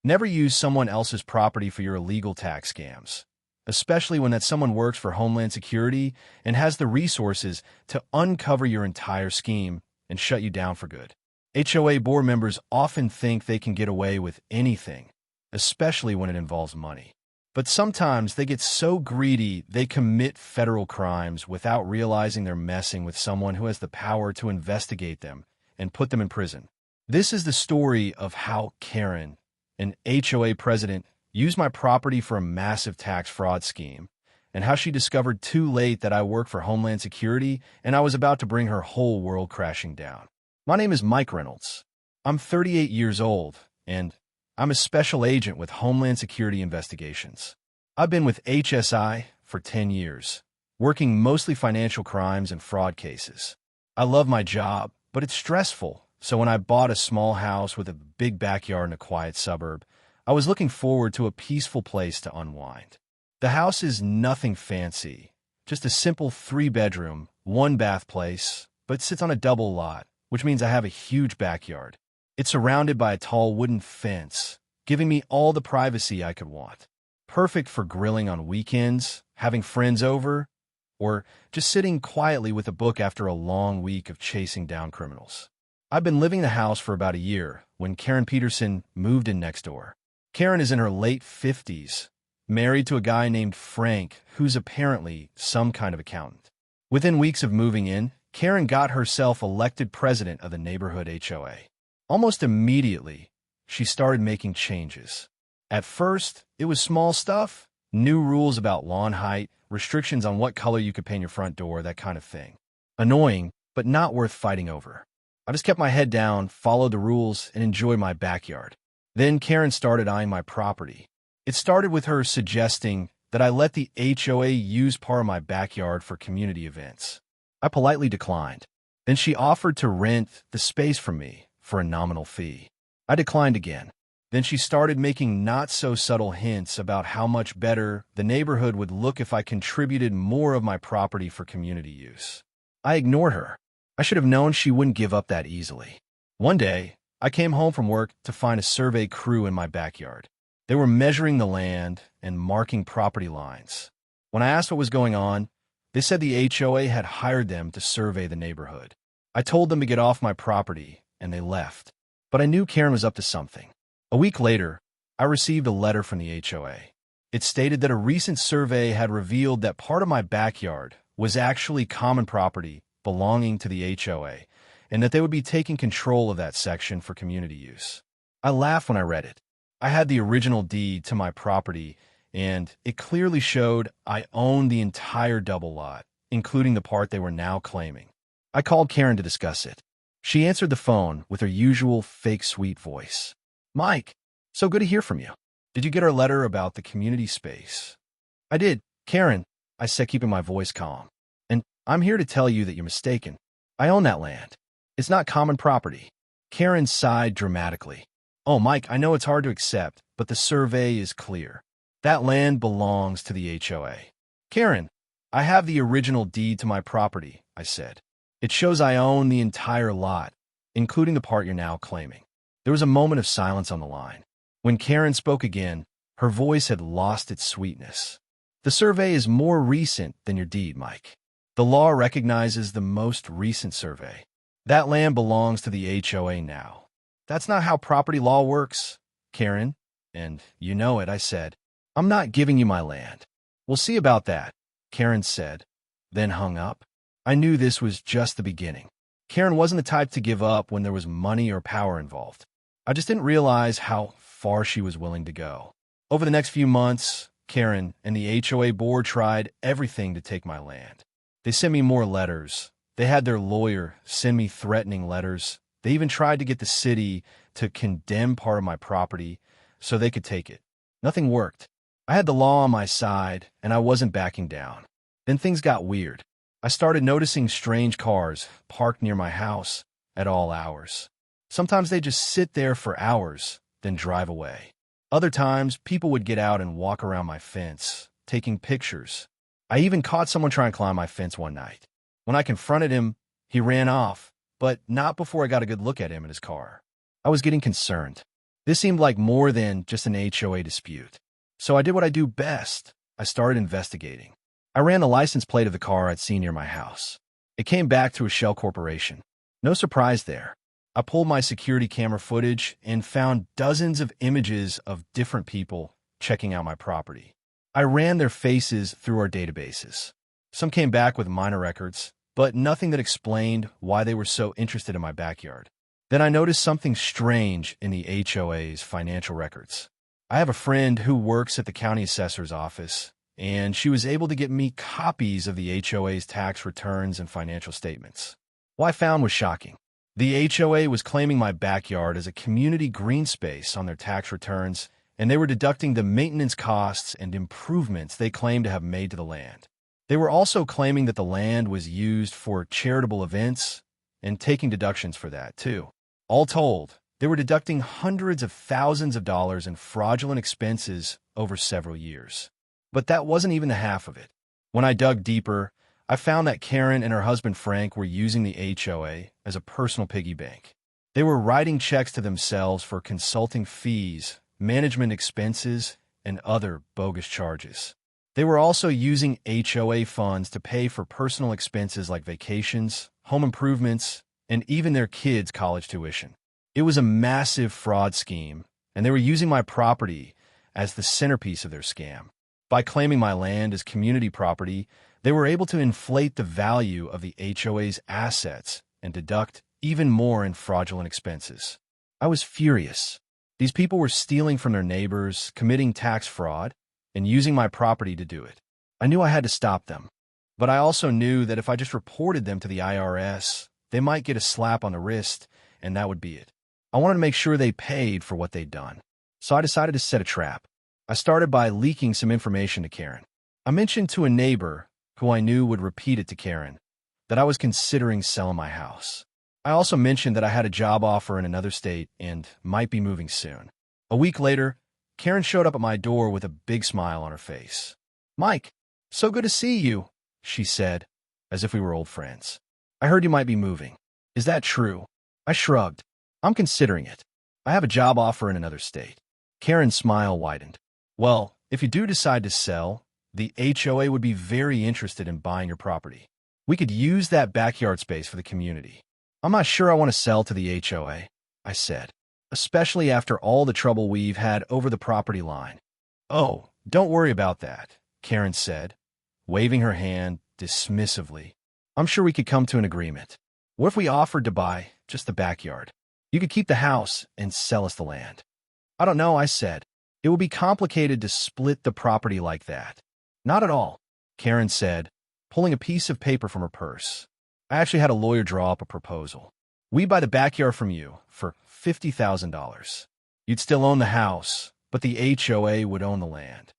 Never use someone else's property for your illegal tax scams, especially when that someone works for Homeland Security and has the resources to uncover your entire scheme and shut you down for good. HOA board members often think they can get away with anything, especially when it involves money. But sometimes they get so greedy they commit federal crimes without realizing they're messing with someone who has the power to investigate them and put them in prison. This is the story of how Karen, an HOA president, used my property for a massive tax fraud scheme, and how she discovered too late that I work for Homeland Security and I was about to bring her whole world crashing down. My name is Mike Reynolds. I'm 38 years old, and I'm a special agent with Homeland Security Investigations. I've been with HSI for 10 years, working mostly financial crimes and fraud cases. I love my job, but it's stressful, so when I bought a small house with a big backyard in a quiet suburb, I was looking forward to a peaceful place to unwind. The house is nothing fancy, just a simple 3-bedroom, 1-bath place, but sits on a double lot, which means I have a huge backyard. It's surrounded by a tall wooden fence, giving me all the privacy I could want. Perfect for grilling on weekends, having friends over, or just sitting quietly with a book after a long week of chasing down criminals. I've been living in the house for about a year when Karen Peterson moved in next door. Karen is in her late 50s, married to a guy named Frank, who's apparently some kind of accountant. Within weeks of moving in, Karen got herself elected president of the neighborhood HOA. Almost immediately, she started making changes. At first, it was small stuff, new rules about lawn height, restrictions on what color you could paint your front door, that kind of thing. Annoying, but not worth fighting over. I just kept my head down, followed the rules, and enjoyed my backyard. Then Karen started eyeing my property. It started with her suggesting that I let the HOA use part of my backyard for community events. I politely declined. Then she offered to rent the space from me for a nominal fee. I declined again. Then she started making not-so-subtle hints about how much better the neighborhood would look if I contributed more of my property for community use. I ignored her. I should have known she wouldn't give up that easily. One day, I came home from work to find a survey crew in my backyard. They were measuring the land and marking property lines. When I asked what was going on, they said the HOA had hired them to survey the neighborhood. I told them to get off my property, and they left. But I knew Karen was up to something. A week later, I received a letter from the HOA. It stated that a recent survey had revealed that part of my backyard was actually common property belonging to the HOA, and that they would be taking control of that section for community use. I laughed when I read it. I had the original deed to my property, and it clearly showed I owned the entire double lot, including the part they were now claiming. I called Karen to discuss it. She answered the phone with her usual fake sweet voice. "Mike, so good to hear from you. Did you get our letter about the community space?" "I did, Karen," I said, keeping my voice calm. "And I'm here to tell you that you're mistaken. I own that land. It's not common property." Karen sighed dramatically. "Oh, Mike, I know it's hard to accept, but the survey is clear. That land belongs to the HOA. "Karen, I have the original deed to my property," I said. "It shows I own the entire lot, including the part you're now claiming." There was a moment of silence on the line. When Karen spoke again, her voice had lost its sweetness. "The survey is more recent than your deed, Mike. The law recognizes the most recent survey. That land belongs to the HOA now. That's not how property law works, Karen, and you know it," I said. "I'm not giving you my land." "We'll see about that," Karen said, then hung up. I knew this was just the beginning. Karen wasn't the type to give up when there was money or power involved. I just didn't realize how far she was willing to go. Over the next few months, Karen and the HOA board tried everything to take my land. They sent me more letters. They had their lawyer send me threatening letters. They even tried to get the city to condemn part of my property so they could take it. Nothing worked. I had the law on my side, and I wasn't backing down. Then things got weird. I started noticing strange cars parked near my house at all hours. Sometimes they just sit there for hours, then drive away. Other times, people would get out and walk around my fence, taking pictures. I even caught someone trying to climb my fence one night. When I confronted him, he ran off, but not before I got a good look at him in his car. I was getting concerned. This seemed like more than just an HOA dispute. So I did what I do best. I started investigating. I ran the license plate of the car I'd seen near my house. It came back to a shell corporation. No surprise there. I pulled my security camera footage and found dozens of images of different people checking out my property. I ran their faces through our databases. Some came back with minor records, but nothing that explained why they were so interested in my backyard. Then I noticed something strange in the HOA's financial records. I have a friend who works at the county assessor's office, and she was able to get me copies of the HOA's tax returns and financial statements. What I found was shocking. The HOA was claiming my backyard as a community green space on their tax returns, and they were deducting the maintenance costs and improvements they claimed to have made to the land. They were also claiming that the land was used for charitable events and taking deductions for that, too. All told, they were deducting hundreds of thousands of dollars in fraudulent expenses over several years. But that wasn't even the half of it. When I dug deeper, I found that Karen and her husband Frank were using the HOA as a personal piggy bank. They were writing checks to themselves for consulting fees, management expenses, and other bogus charges. They were also using HOA funds to pay for personal expenses like vacations, home improvements, and even their kids' college tuition. It was a massive fraud scheme, and they were using my property as the centerpiece of their scam. By claiming my land as community property, they were able to inflate the value of the HOA's assets and deduct even more in fraudulent expenses. I was furious. These people were stealing from their neighbors, committing tax fraud, and using my property to do it. I knew I had to stop them, but I also knew that if I just reported them to the IRS, they might get a slap on the wrist, and that would be it. I wanted to make sure they paid for what they'd done, so I decided to set a trap. I started by leaking some information to Karen. I mentioned to a neighbor, who I knew would repeat it to Karen, that I was considering selling my house. I also mentioned that I had a job offer in another state and might be moving soon. A week later, Karen showed up at my door with a big smile on her face. "Mike, so good to see you," she said, as if we were old friends. "I heard you might be moving. Is that true?" I shrugged. "I'm considering it. I have a job offer in another state." Karen's smile widened. "Well, if you do decide to sell, the HOA would be very interested in buying your property. We could use that backyard space for the community." "I'm not sure I want to sell to the HOA," I said, "especially after all the trouble we've had over the property line." "Oh, don't worry about that," Karen said, waving her hand dismissively. "I'm sure we could come to an agreement. What if we offered to buy just the backyard? You could keep the house and sell us the land." "I don't know," I said. "It would be complicated to split the property like that." "Not at all," Karen said, pulling a piece of paper from her purse. "I actually had a lawyer draw up a proposal. We buy the backyard from you for $50,000. You'd still own the house, but the HOA would own the land."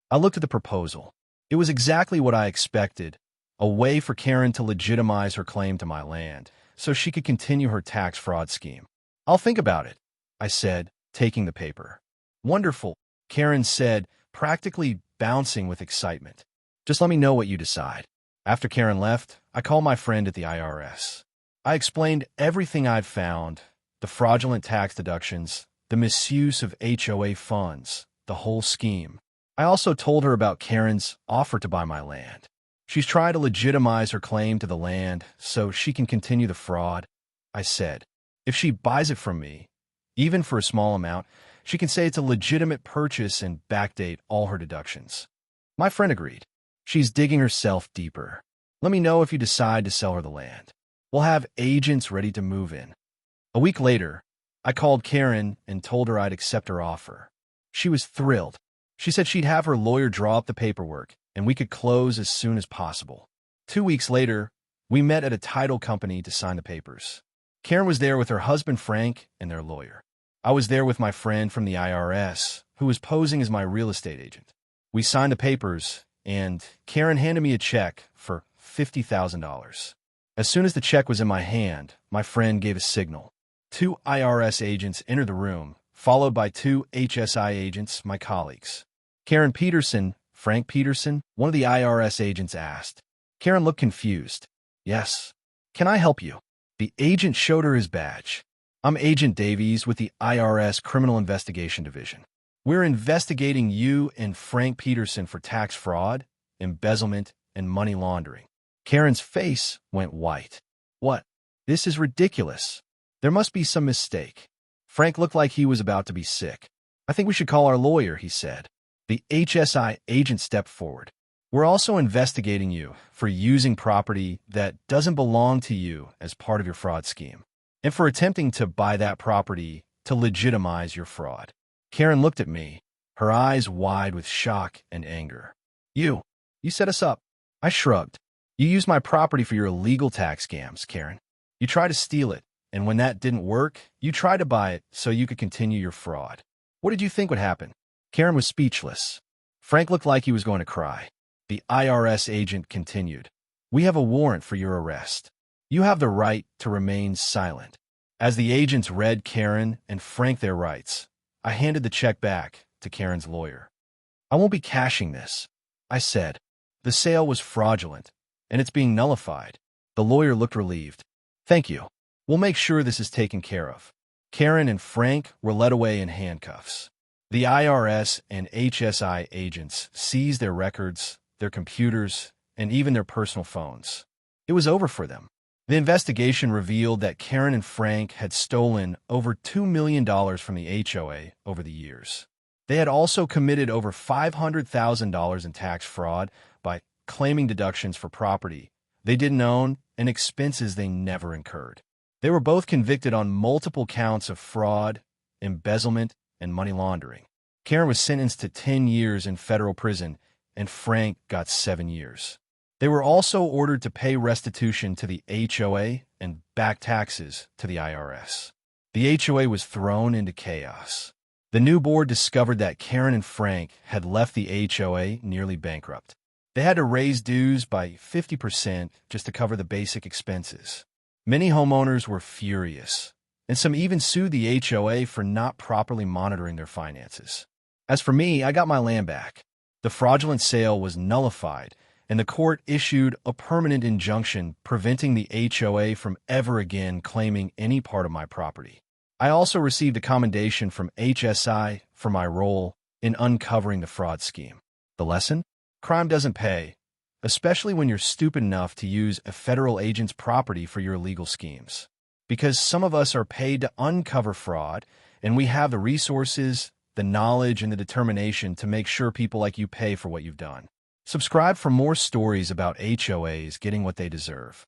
I looked at the proposal. It was exactly what I expected, a way for Karen to legitimize her claim to my land, so she could continue her tax fraud scheme. "I'll think about it," I said, taking the paper. "Wonderful," Karen said, practically bouncing with excitement. "Just let me know what you decide." After Karen left, I called my friend at the IRS. I explained everything I'd found, the fraudulent tax deductions, the misuse of HOA funds, the whole scheme. I also told her about Karen's offer to buy my land. She's trying to legitimize her claim to the land so she can continue the fraud. I said, if she buys it from me, even for a small amount, she can say it's a legitimate purchase and backdate all her deductions. My friend agreed. She's digging herself deeper. Let me know if you decide to sell her the land. We'll have agents ready to move in. A week later, I called Karen and told her I'd accept her offer. She was thrilled. She said she'd have her lawyer draw up the paperwork, and we could close as soon as possible. 2 weeks later, we met at a title company to sign the papers. Karen was there with her husband Frank and their lawyer. I was there with my friend from the IRS, who was posing as my real estate agent. We signed the papers, and Karen handed me a check for $50,000. As soon as the check was in my hand, my friend gave a signal. 2 IRS agents entered the room, followed by 2 HSI agents, my colleagues. "Karen Peterson, Frank Peterson?" one of the IRS agents asked. Karen looked confused. "Yes. Can I help you?" The agent showed her his badge. I'm Agent Davies with the IRS Criminal Investigation Division. We're investigating you and Frank Peterson for tax fraud, embezzlement, and money laundering. Karen's face went white. What? This is ridiculous. There must be some mistake. Frank looked like he was about to be sick. I think we should call our lawyer, he said. The HSI agent stepped forward. We're also investigating you for using property that doesn't belong to you as part of your fraud scheme, and for attempting to buy that property to legitimize your fraud. Karen looked at me, her eyes wide with shock and anger. You set us up. I shrugged. You used my property for your illegal tax scams, Karen. You tried to steal it, and when that didn't work, you tried to buy it so you could continue your fraud. What did you think would happen? Karen was speechless. Frank looked like he was going to cry. The IRS agent continued. We have a warrant for your arrest. You have the right to remain silent. As the agents read Karen and Frank their rights, I handed the check back to Karen's lawyer. I won't be cashing this, I said. The sale was fraudulent, and it's being nullified. The lawyer looked relieved. Thank you. We'll make sure this is taken care of. Karen and Frank were led away in handcuffs. The IRS and HSI agents seized their records, their computers, and even their personal phones. It was over for them. The investigation revealed that Karen and Frank had stolen over $2 million from the HOA over the years. They had also committed over $500,000 in tax fraud by claiming deductions for property they didn't own and expenses they never incurred. They were both convicted on multiple counts of fraud, embezzlement, and money laundering. Karen was sentenced to 10 years in federal prison, and Frank got 7 years. They were also ordered to pay restitution to the HOA and back taxes to the IRS. The HOA was thrown into chaos. The new board discovered that Karen and Frank had left the HOA nearly bankrupt. They had to raise dues by 50% just to cover the basic expenses. Many homeowners were furious, and some even sued the HOA for not properly monitoring their finances. As for me, I got my land back. The fraudulent sale was nullified, and the court issued a permanent injunction preventing the HOA from ever again claiming any part of my property. I also received a commendation from HSI for my role in uncovering the fraud scheme. The lesson? Crime doesn't pay, especially when you're stupid enough to use a federal agent's property for your illegal schemes. Because some of us are paid to uncover fraud, and we have the resources, the knowledge, and the determination to make sure people like you pay for what you've done. Subscribe for more stories about HOAs getting what they deserve.